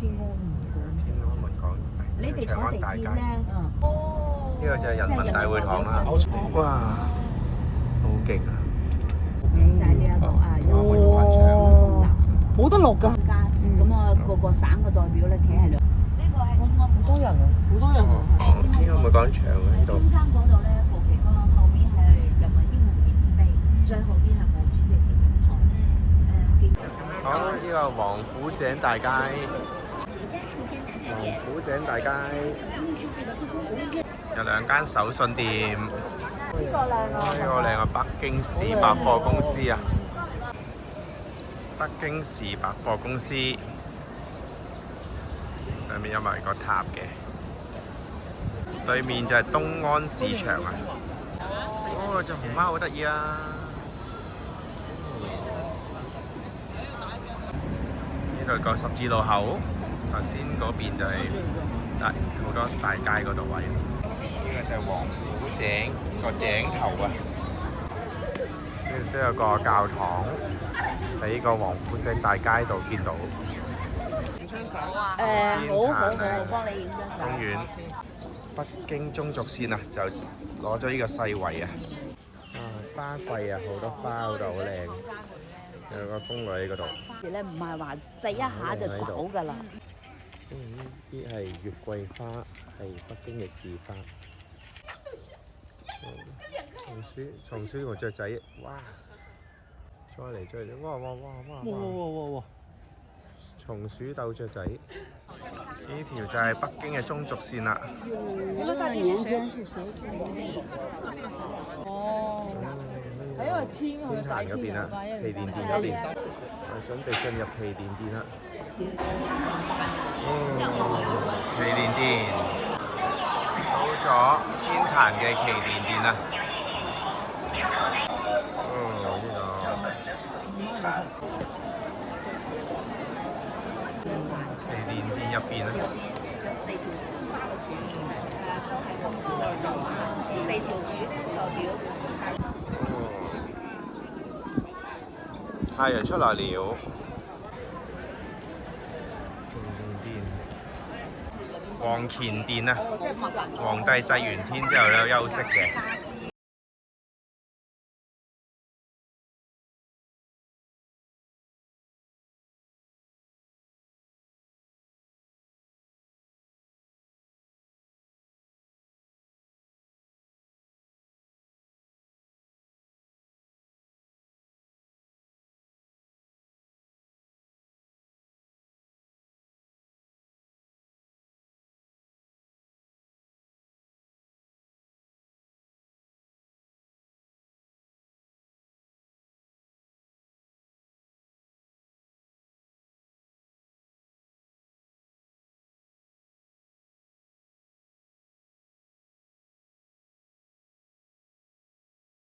天安門天安門廣場。你哋坐地鐵咧，呢個就係人民大會堂啦。哇，好勁啊！就係呢一度啊，有個哇，冇得落㗎。間，咁啊個個省嘅代表咧企喺度。呢個係天安門。好多人啊！好多人啊！天安門廣場啊，呢度。中間嗰度咧部旗杆，後邊係人民英雄紀念碑，最後邊係毛主席紀念堂。好，呢個王府井大街。王府井大街有兩間手信店。呢個靚啊！呢個靚啊，北京市百貨公司啊！北京市百貨公司上面有埋個塔嘅，對面就係東安市場啊！哦，隻熊貓好得意啊！呢度個十字路口，頭先嗰邊就係好多大街嗰度位。呢個就係王府井個井頭啊！呢度都有個教堂，喺個王府井大街度見到。好好好，幫你影張相。公園北京中軸線啊，就攞咗呢個世位啊！花季啊，好多花嗰度好靚，有個宮女喺嗰度。咧唔係話擠一下就走㗎啦。呢啲係月桂花，係北京嘅市花。松鼠同雀仔，哇！再嚟，哇！松鼠鬥雀仔，呢條就係北京嘅中軸線啦。哦，係因為天壇嗰邊啦，旗艦店嗰邊，準備進入旗艦店啦。旗艦店到咗天壇嘅旗艦店啦。旗艦店入邊咧，有4條花嘅柱，都係公司內做4條柱咧代表。太陽出來了。皇乾殿啊，皇帝祭完天之後有休息嘅。